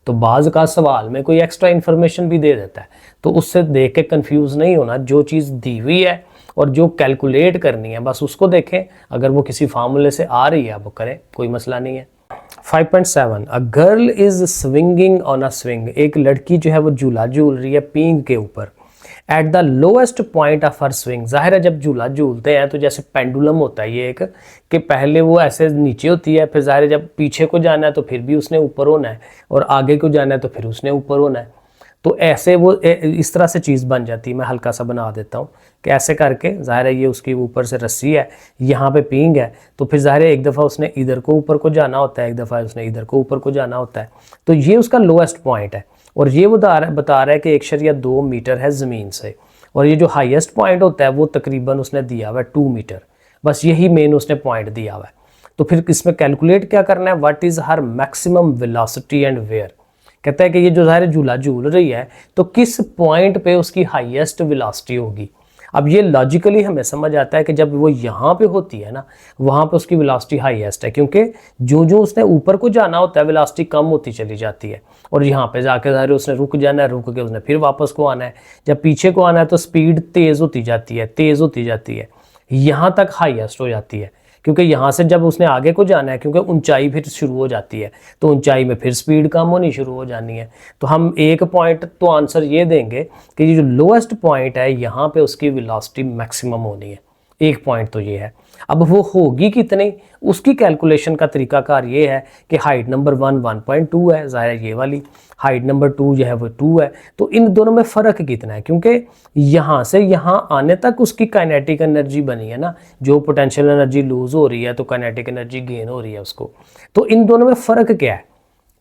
तो बाज़ का सवाल में कोई एक्स्ट्रा इन्फॉर्मेशन भी दे देता है, तो उससे देख के कंफ्यूज नहीं होना। जो चीज़ दी हुई है और जो कैलकुलेट करनी है बस उसको देखें, अगर वो किसी फार्मूले से आ रही है वो करें, कोई मसला नहीं है। 5.7 a girl is swinging on a swing, एक लड़की जो है वो झूला झूल रही है पींग के ऊपर। At the lowest point of her swing, जाहिर है जब झूला झूलते हैं तो जैसे पेंडुलम होता है ये एक, कि पहले वो ऐसे नीचे होती है, फिर जाहिर है जब पीछे को जाना है तो फिर भी उसने ऊपर होना है, और आगे को जाना है तो फिर उसने ऊपर होना है। तो ऐसे वो इस तरह से चीज़ बन जाती है। मैं हल्का सा बना देता हूँ कि ऐसे करके, जाहिर है ये उसकी ऊपर से रस्सी है, यहाँ पे पींग है, तो फिर जाहिर है एक दफ़ा उसने इधर को ऊपर को जाना होता है, एक दफ़ा उसने इधर को ऊपर को जाना होता है। तो ये उसका लोएस्ट पॉइंट है, और ये बता रहा है कि 1.2 मीटर है ज़मीन से, और ये जो हाईएस्ट पॉइंट होता है वो तकरीबन उसने दिया हुआ है 2 मीटर। बस यही मेन उसने पॉइंट दिया हुआ है। तो फिर इसमें कैलकुलेट क्या करना है, what is her maximum velocity and where. कहता है कि ये जो ज़ाहिर झूला झूल रही है तो किस पॉइंट पे उसकी हाईएस्ट वेलोसिटी होगी। अब ये लॉजिकली हमें समझ आता है कि जब वो यहाँ पे होती है ना, वहाँ पे उसकी वेलोसिटी हाईएस्ट है, क्योंकि जो जो उसने ऊपर को जाना होता है वेलोसिटी कम होती चली जाती है, और यहाँ पे जाके ज़ाहिर उसने रुक जाना है, रुक के उसने फिर वापस को आना है। जब पीछे को आना है तो स्पीड तेज़ होती जाती है, तेज़ होती जाती है, यहाँ तक हाईएस्ट हो जाती है, क्योंकि यहाँ से जब उसने आगे को जाना है, क्योंकि ऊंचाई फिर शुरू हो जाती है, तो ऊंचाई में फिर स्पीड कम होनी शुरू हो जानी है। तो हम एक पॉइंट तो आंसर ये देंगे कि जो लोएस्ट पॉइंट है यहाँ पे उसकी वेलोसिटी मैक्सिमम होनी है। एक पॉइंट तो ये है। अब वो होगी कितनी, उसकी कैलकुलेशन का तरीकाकार ये है कि हाइट नंबर 1 1.2 है, ज़ाहिर ये वाली हाइट नंबर 2 जो है वो 2 है, तो इन दोनों में फ़र्क कितना है, क्योंकि यहाँ से यहाँ आने तक उसकी काइनेटिक एनर्जी बनी है ना, जो पोटेंशियल एनर्जी लूज हो रही है तो काइनेटिक एनर्जी गेन हो रही है उसको, तो इन दोनों में फ़र्क क्या है,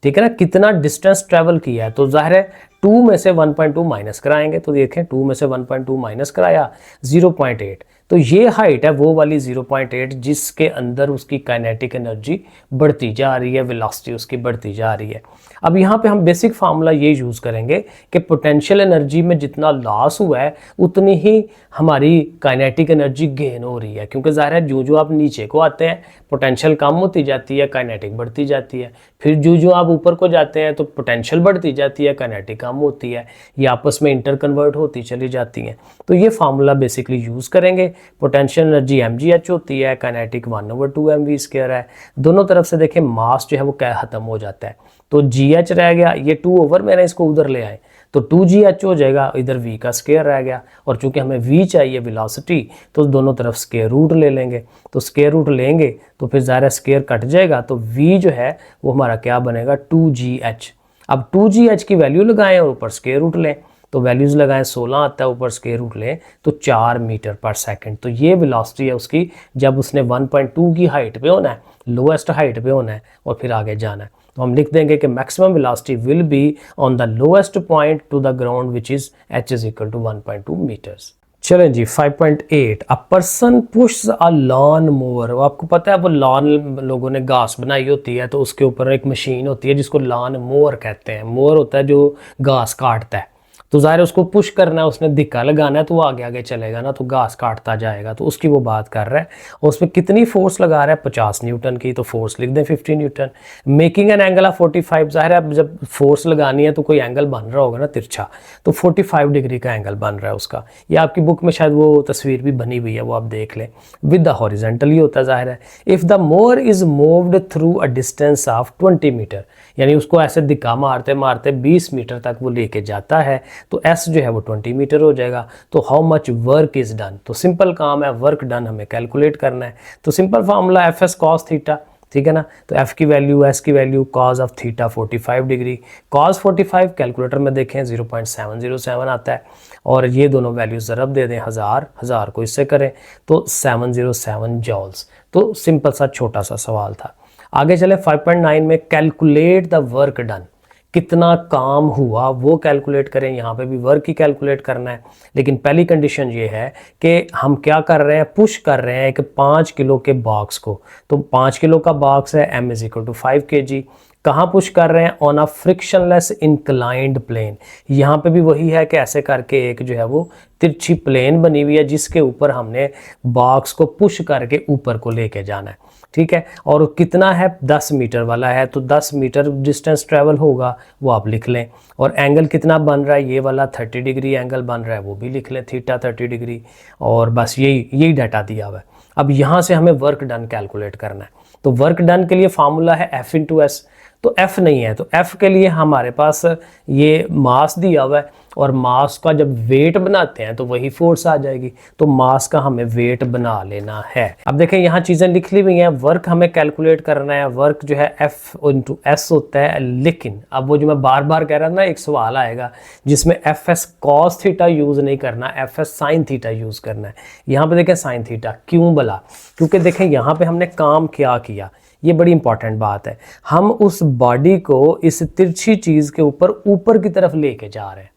ठीक है ना, कितना डिस्टेंस ट्रैवल किया है। तो जाहिर है 2 में से 1.2 माइनस कराएंगे, तो देखें 2 में से 1.2 माइनस कराया 0.8, तो ये हाइट है वो वाली 0.8 जिसके अंदर उसकी काइनेटिक एनर्जी बढ़ती जा रही है, वेलोसिटी उसकी बढ़ती जा रही है। अब यहाँ पे हम बेसिक फार्मूला ये यूज़ करेंगे कि पोटेंशियल एनर्जी में जितना लॉस हुआ है उतनी ही हमारी काइनेटिक एनर्जी गेन हो रही है, क्योंकि ज़ाहिर है जो जो आप नीचे को आते हैं पोटेंशियल कम होती जाती है, काइनेटिक बढ़ती जाती है, फिर जो जो आप ऊपर को जाते हैं तो पोटेंशियल बढ़ती जाती है, काइनेटिक कम होती है, ये आपस में इंटर कन्वर्ट होती चली जाती हैं। तो ये फार्मूला बेसिकली यूज़ करेंगे। पोटेंशियल एनर्जी mgh होती है, काइनेटिक 1/2 mv² है। दोनों तरफ से देखें मास जो है वो क्या खत्म हो जाता है, तो gh रह गया, ये 2 ओवर मैंने इसको उधर ले आए तो 2gh हो जाएगा, इधर v का स्क्वायर रह गया, और चूंकि हमें v चाहिए वेलोसिटी तो दोनों तरफ स्क्वायर रूट ले लेंगे, तो स्क्वायर रूट लेंगे तो फिर ज़ाहिर स्क्वायर कट जाएगा, तो v जो है वो हमारा क्या बनेगा 2gh। अब 2gh की वैल्यू लगाएं और ऊपर स्क्वायर रूट लें, तो वैल्यूज़ लगाएं 16 आता है, ऊपर स्क्वायर रूट लें तो 4 मीटर पर सेकंड। तो ये वेलोसिटी है उसकी जब उसने 1.2 की हाइट पे होना है, लोएस्ट हाइट पे होना है और फिर आगे जाना है। तो हम लिख देंगे कि maximum velocity will be on the lowest point to the ground which is h is equal to 1.2 metres. चलें जी 5.8 a person push a lawn mower. आपको पता है वो लॉन लोगों ने घास बनाई होती है तो उसके ऊपर एक मशीन होती है जिसको लॉन मोवर कहते हैं। मोवर होता है जो घास काटता है, तो ज़ाहिर उसको पुश करना है, उसने धिक्का लगाना है तो वो आगे आगे चलेगा ना, तो घास काटता जाएगा, तो उसकी वो बात कर रहा है। और उसमें कितनी फोर्स लगा रहा है 50 न्यूटन की, तो फोर्स लिख दें 50 Newton. Making an angle of 45, ज़ाहिर है अब जब फोर्स लगानी है तो कोई एंगल बन रहा होगा ना तिरछा, तो 45 डिग्री का एंगल बन रहा है उसका। ये आपकी बुक में शायद वो तस्वीर भी बनी हुई है, वो आप देख लें। विद द हॉरिजेंटल ही होता है ज़ाहिर है। If the mower is moved through a distance of 20 metre, यानी उसको ऐसे धिक्का मारते मारते 20 मीटर तक वो लेके जाता है, तो S जो है वो 20 मीटर हो जाएगा। तो how much work is done, तो सिंपल काम है, वर्क डन हमें कैलकुलेट करना है। तो simple formula F S cos theta, ठीक है ना, तो F की वैल्यू S की value cos of theta 45 degree, cos 45 calculator में देखें 0.707 आता है, और ये दोनों वैल्यू ज़रब दे दें 1000 को इससे करें तो 707 जॉल्स। तो सिंपल सा छोटा सा सवाल था। आगे चले 5.9 में कैलकुलेट द वर्क डन, कितना काम हुआ वो कैलकुलेट करें। यहाँ पे भी वर्क ही कैलकुलेट करना है, लेकिन पहली कंडीशन ये है कि हम क्या कर रहे हैं, पुश कर रहे हैं एक 5 किलो के बॉक्स को। तो 5 किलो का बॉक्स है, m is equal to 5 kg। कहाँ पुश कर रहे हैं, on a frictionless inclined plane. यहाँ पे भी वही है कि ऐसे करके एक जो है वो तिरछी प्लेन बनी हुई है जिसके ऊपर हमने बॉक्स को पुश करके ऊपर को लेके जाना है, ठीक है। और कितना है 10 मीटर वाला है, तो 10 मीटर डिस्टेंस ट्रेवल होगा वो आप लिख लें। और एंगल कितना बन रहा है, ये वाला 30 डिग्री एंगल बन रहा है वो भी लिख लें, थीटा 30 डिग्री। और बस यही डाटा दिया हुआ है। अब यहाँ से हमें वर्क डन कैलकुलेट करना है। तो वर्क डन के लिए फार्मूला है F इंटू एस, तो F नहीं है तो F के लिए हमारे पास ये मास दिया हुआ है, और मास का जब वेट बनाते हैं तो वही फोर्स आ जाएगी, तो मास का हमें वेट बना लेना है। अब देखें यहाँ चीज़ें लिख ली हुई हैं, वर्क हमें कैलकुलेट करना है, वर्क जो है F इंटू एस होता है। लेकिन अब वो जो मैं बार बार कह रहा था ना, एक सवाल आएगा जिसमें F S cos theta use नहीं करना, F S sine theta use करना है। यहाँ पे देखें साइन थीटा क्यों भला, क्योंकि देखें यहाँ पे हमने काम क्या किया, ये बड़ी इंपॉर्टेंट बात है। हम उस बॉडी को इस तिरछी चीज़ के ऊपर की तरफ लेके जा रहे हैं।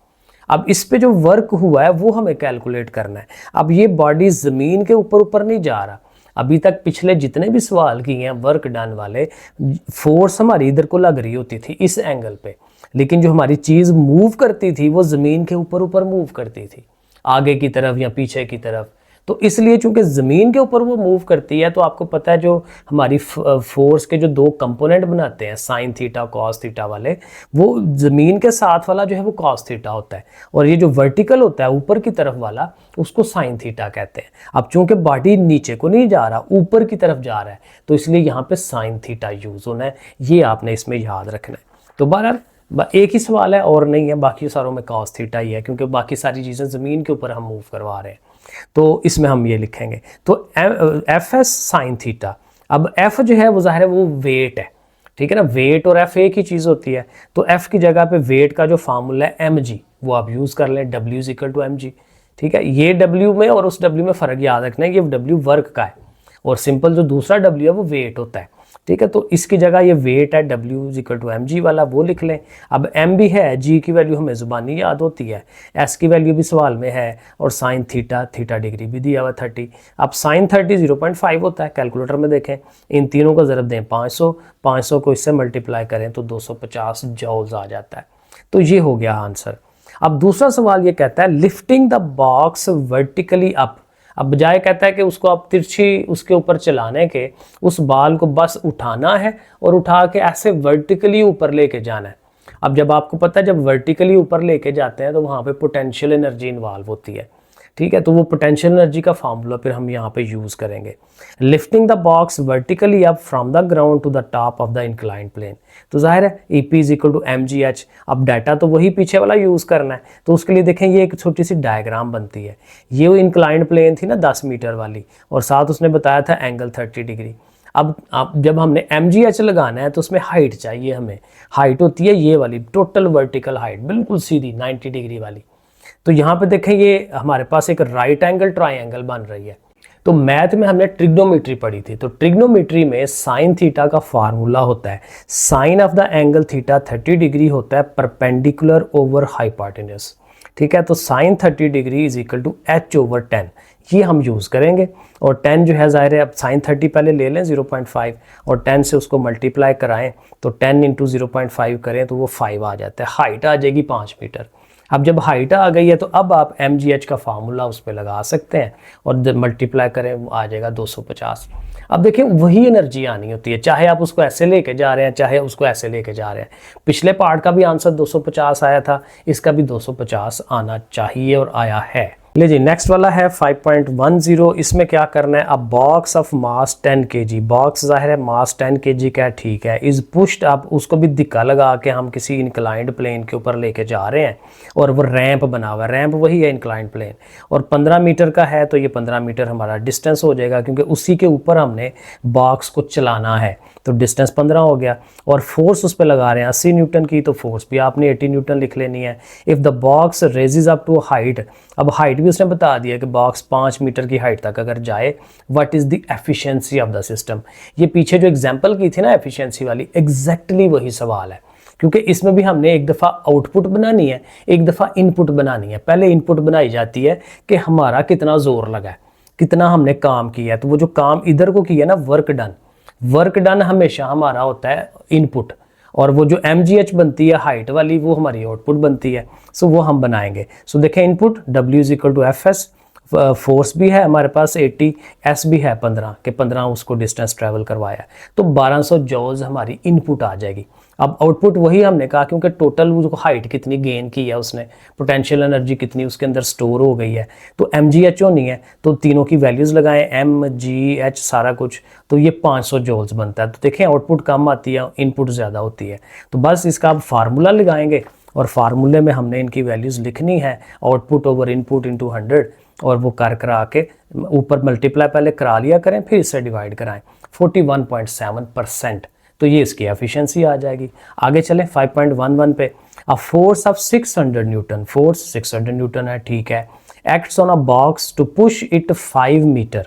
अब इस पे जो वर्क हुआ है वो हमें कैलकुलेट करना है। अब ये बॉडी ज़मीन के ऊपर नहीं जा रहा। अभी तक पिछले जितने भी सवाल किए हैं वर्क डन वाले, फोर्स हमारी इधर को लग रही होती थी इस एंगल पे, लेकिन जो हमारी चीज़ मूव करती थी वो ज़मीन के ऊपर मूव करती थी, आगे की तरफ या पीछे की तरफ। तो इसलिए चूंकि ज़मीन के ऊपर वो मूव करती है, तो आपको पता है जो हमारी फोर्स के जो दो कंपोनेंट बनाते हैं साइन थीटा कॉस थीटा वाले, वो ज़मीन के साथ वाला जो है वो कॉस थीटा होता है, और ये जो वर्टिकल होता है ऊपर की तरफ वाला उसको साइन थीटा कहते हैं। अब चूंकि बॉडी नीचे को नहीं जा रहा, ऊपर की तरफ जा रहा है, तो इसलिए यहाँ पे साइन थीटा यूज़ होना है, ये आपने इसमें याद रखना है। तो बहरहाल एक ही सवाल है और नहीं है, बाकी सारों में कॉस थीटा ही है, क्योंकि बाकी सारी चीज़ें ज़मीन के ऊपर हम मूव करवा रहे हैं, तो इसमें हम ये लिखेंगे। तो एफ एस साइन थीटा। अब एफ जो है वो ज़ाहिर है वो वेट है, ठीक है ना, वेट और एफ एक ही चीज़ होती है, तो एफ की जगह पे वेट का जो फार्मूला है एम जी वो आप यूज़ कर लें, W is equal to M G, ठीक है। ये डब्ल्यू में और उस डब्ल्यू में फ़र्क याद रखना है, ये डब्ल्यू वर्क का है और सिंपल जो दूसरा डब्ल्यू है वो वेट होता है, ठीक है। तो इसकी जगह ये वेट है W is equal to M G वाला, वो लिख लें। अब एम भी है, जी की वैल्यू हमें ज़ुबानी याद होती है, एस की वैल्यू भी सवाल में है, और साइन थीटा, थीटा डिग्री भी दिया हुआ 30। अब साइन 30 0.5 होता है, कैलकुलेटर में देखें, इन तीनों को ज़रब दें 500, 500 को इससे मल्टीप्लाई करें तो 250 जॉल्स आ जाता है। तो ये हो गया आंसर। अब दूसरा सवाल ये कहता है lifting the box vertically up. अब बजाय कहता है कि उसको आप तिरछी उसके ऊपर चलाने के, उस बाल को बस उठाना है और उठा के ऐसे वर्टिकली ऊपर लेके जाना है। अब जब आपको पता है जब वर्टिकली ऊपर लेके जाते हैं तो वहाँ पे पोटेंशियल एनर्जी इन्वॉल्व होती है, ठीक है। तो वो पोटेंशियल एनर्जी का फार्मूला फिर हम यहाँ पे यूज़ करेंगे। Lifting the box vertically up from the ground to the top of the inclined plane. तो जाहिर है E P is equal to M G H. अब डाटा तो वही पीछे वाला यूज़ करना है, तो उसके लिए देखें ये एक छोटी सी डायग्राम बनती है। ये वो इंक्लाइंड प्लेन थी ना 10 मीटर वाली, और साथ उसने बताया था एंगल 30 डिग्री। अब जब हमने एम जी एच लगाना है तो उसमें हाइट चाहिए हमें। हाइट होती है ये वाली टोटल वर्टिकल हाइट, बिल्कुल सीधी 90 डिग्री वाली। तो यहाँ पे देखें ये हमारे पास एक राइट एंगल ट्राइंगल बन रही है। तो मैथ में हमने ट्रिग्नोमेट्री पढ़ी थी, तो ट्रिग्नोमेट्री में साइन थीटा का फार्मूला होता है sine of the angle theta 30 degree होता है परपेंडिकुलर ओवर हाइपोटेन्यूज, ठीक है। तो sine 30 degree is equal to H over 10, ये हम यूज़ करेंगे। और 10 जो है ज़ाहिर है, अब साइन 30 पहले ले लें 0.5 और 10 से उसको मल्टीप्लाई कराएं, तो 10 इंटू 0.5 करें तो वो 5 आ जाता है, हाइट आ जाएगी 5 मीटर। अब जब हाइट आ गई है तो अब आप एम जी एच का फार्मूला उस पर लगा सकते हैं और जब मल्टीप्लाई करें वो आ जाएगा 250। अब देखिए वही एनर्जी आनी होती है, चाहे आप उसको ऐसे लेके जा रहे हैं चाहे उसको ऐसे लेके जा रहे हैं। पिछले पार्ट का भी आंसर 250 आया था, इसका भी 250 आना चाहिए और आया है। ले जी नेक्स्ट वाला है 5.10। इसमें क्या करना है, अब box of mass 10 kg, box जाहिर है मास 10 kg का ठीक है, इज पुश्ड अप, उसको भी धिक्का लगा के हम किसी इंक्लाइंड प्लेन के ऊपर लेके जा रहे हैं और वो रैंप बना हुआ है, रैंप वही है इंक्लाइंड प्लेन, और 15 मीटर का है, तो ये 15 मीटर हमारा डिस्टेंस हो जाएगा क्योंकि उसी के ऊपर हमने बॉक्स को चलाना है, तो डिस्टेंस 15 हो गया। और फोर्स उस पर लगा रहे हैं 80 न्यूटन की, तो फोर्स भी आपने 80 न्यूटन लिख लेनी है। If the box raises up to height, अब हाइट भी उसने बता दिया कि बॉक्स 5 मीटर की हाइट तक अगर जाए, what is the efficiency of the system. ये पीछे जो एग्जांपल की थी ना एफिशिएंसी वाली, एग्जैक्टली वही सवाल है, क्योंकि इसमें भी हमने एक दफ़ा आउटपुट बनानी है, एक दफ़ा इनपुट बनानी है। पहले इनपुट बनाई जाती है कि हमारा कितना जोर लगा है, कितना हमने काम किया है, तो वो जो काम इधर को किया ना वर्क डन, वर्क डन हमेशा हमारा होता है इनपुट, और वो जो एम जी एच बनती है हाइट वाली वो हमारी आउटपुट बनती है। सो वो हम बनाएंगे। सो देखें input W is equal to F S, force भी है हमारे पास 80, एस भी है 15 के 15 उसको डिस्टेंस ट्रैवल करवाया, तो 1200 जॉल्स हमारी इनपुट आ जाएगी। अब आउटपुट वही हमने कहा क्योंकि टोटल वो हाइट कितनी गेन की है उसने, पोटेंशियल एनर्जी कितनी उसके अंदर स्टोर हो गई है, तो एम जी एच नहीं है, तो तीनों की वैल्यूज़ लगाएं एम जी एच सारा कुछ, तो ये 500 जॉल्स बनता है। तो देखें आउटपुट कम आती है, इनपुट ज़्यादा होती है, तो बस इसका आप फार्मूला लगाएंगे और फार्मूले में हमने इनकी वैल्यूज़ लिखनी है, आउटपुट ओवर इनपुट इंटू 100, और वो कर करा के ऊपर मल्टीप्लाई पहले करा लिया करें, फिर इससे डिवाइड कराएं, 41.7%, तो ये इसकी एफिशिएंसी आ जाएगी। आगे चलें 5.11 पे। A force of 600 newton, force 600 newton है, ठीक है, acts on a box to push it 5 metre,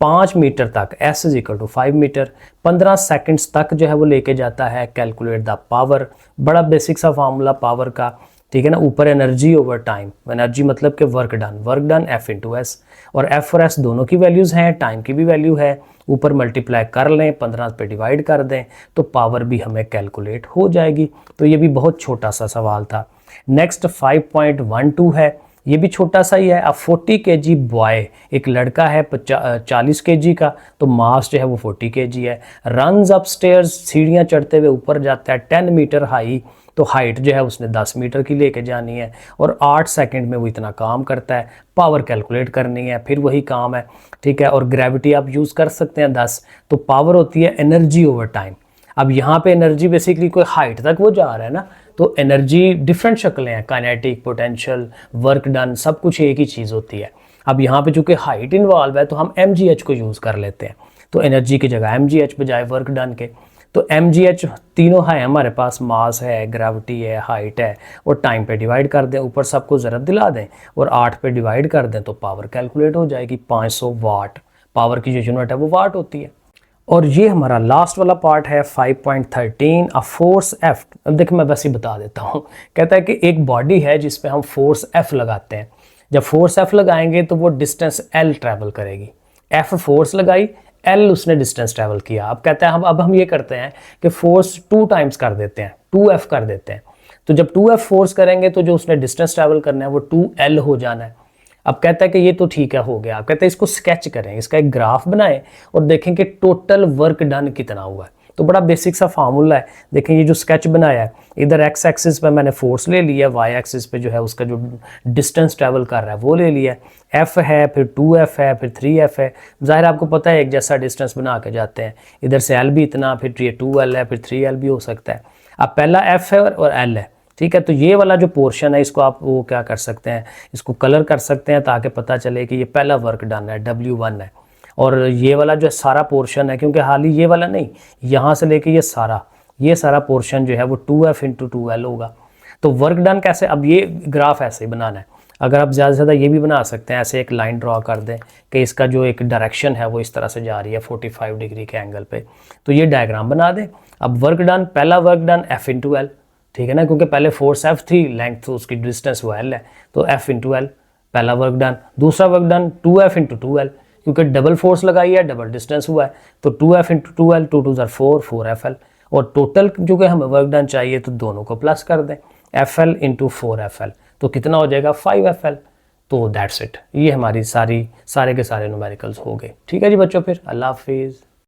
5 metre तक, S is equal to 5 metre, 15 seconds तक जो है वो लेके जाता है। कैलकुलेट द पावर, बड़ा बेसिक सा फार्मूला पावर का, ठीक है ना, ऊपर एनर्जी ओवर टाइम, एनर्जी मतलब कि work done F into S, और F और S दोनों की वैल्यूज़ हैं, टाइम की भी वैल्यू है, ऊपर मल्टीप्लाई कर लें, 15 पे डिवाइड कर दें, तो पावर भी हमें कैलकुलेट हो जाएगी। तो ये भी बहुत छोटा सा सवाल था। नेक्स्ट 5.12 है, ये भी छोटा सा ही है। अब 40 kg बॉय, एक लड़का है 40 kg का, तो मास जो है वो 40 kg है। रन्स अप स्टेयर्स, सीढ़ियाँ चढ़ते हुए ऊपर जाता है 10 मीटर हाई, तो हाइट जो है उसने 10 मीटर की लेके जानी है और 8 सेकंड में वो इतना काम करता है। पावर कैलकुलेट करनी है, फिर वही काम है, ठीक है। और ग्रेविटी आप यूज़ कर सकते हैं 10, तो पावर होती है एनर्जी ओवर टाइम। अब यहाँ पे एनर्जी बेसिकली कोई हाइट तक वो जा रहा है ना, तो एनर्जी डिफरेंट शक्लें हैं, काइनेटिक, पोटेंशियल, वर्क डन, सब कुछ एक ही चीज़ होती है। अब यहाँ पे चूंकि हाइट इन्वॉल्व है तो हम mgh को यूज़ कर लेते हैं, तो एनर्जी की जगह mgh बजाय वर्क डन के। तो mgh तीनों है हमारे पास, मास है, ग्रेविटी है, हाइट है, और टाइम पे डिवाइड कर दें, ऊपर सबको ज़रब दिला दें और 8 पे डिवाइड कर दें, तो पावर कैलकुलेट हो जाएगी 500 वाट। पावर की जो यूनिट है वो वाट होती है। और ये हमारा लास्ट वाला पार्ट है 5.13, अ फोर्स F। अब देखिए मैं बस ही बता देता हूँ। कहता है कि एक बॉडी है जिस पे हम फोर्स F लगाते हैं। जब फोर्स F लगाएंगे तो वो डिस्टेंस L ट्रैवल करेगी। F फोर्स लगाई, L उसने डिस्टेंस ट्रैवल किया। अब कहते हैं अब हम ये करते हैं कि फोर्स 2 टाइम्स कर देते हैं, 2F कर देते हैं। तो जब 2F फोर्स करेंगे तो जो उसने डिस्टेंस ट्रैवल करना है वो 2L हो जाना है। अब कहता है कि ये तो ठीक है, हो गया। अब कहते हैं इसको स्केच करें, इसका एक ग्राफ बनाएं और देखें कि टोटल वर्क डन कितना हुआ है। तो बड़ा बेसिक सा फार्मूला है। देखें ये जो स्केच बनाया है, इधर एक्स एक्सिस पे मैंने फोर्स ले लिया, वाई एक्सिस पे जो है उसका जो डिस्टेंस ट्रैवल कर रहा है वो ले लिया है। एफ है, फिर 2F है, फिर 3F है। ज़ाहिर आपको पता है एक जैसा डिस्टेंस बना के जाते हैं। इधर से L भी इतना, फिर ये 2L है, फिर 3L भी हो सकता है। अब पहला F है और L है, ठीक है। तो ये वाला जो पोर्शन है इसको आप वो क्या कर सकते हैं, इसको कलर कर सकते हैं ताकि पता चले कि ये पहला वर्क डन है, W1 है। और ये वाला जो सारा पोर्शन है, क्योंकि हाल ही ये वाला नहीं, यहाँ से लेके ये सारा पोर्शन जो है वो 2F × 2L होगा। तो वर्क डन कैसे, अब ये ग्राफ ऐसे ही बनाना है। अगर आप ज़्यादा से ज़्यादा ये भी बना सकते हैं, ऐसे एक लाइन ड्रॉ कर दें कि इसका जो एक डायरेक्शन है वो इस तरह से जा रही है 45 डिग्री के एंगल पे, तो ये डायग्राम बना दें। अब वर्क डन, पहला वर्क डन F × L, ठीक है ना, क्योंकि पहले फोर्स F थी, लेंथ तो उसकी डिस्टेंस वो L है, तो F × L पहला वर्क डन। दूसरा वर्क डन 2F × 2L, क्योंकि डबल फोर्स लगाई है, डबल डिस्टेंस हुआ है, तो 2F × 2L, 2 2 4, 4FL। और टोटल जो कि हमें वर्क डन चाहिए तो दोनों को प्लस कर दें, FL × 4FL, तो कितना हो जाएगा 5FL। तो दैट्स इट, ये हमारी सारे के सारे न्यूमेरिकल्स हो गए। ठीक है जी बच्चों, फिर अल्लाह हाफिज़।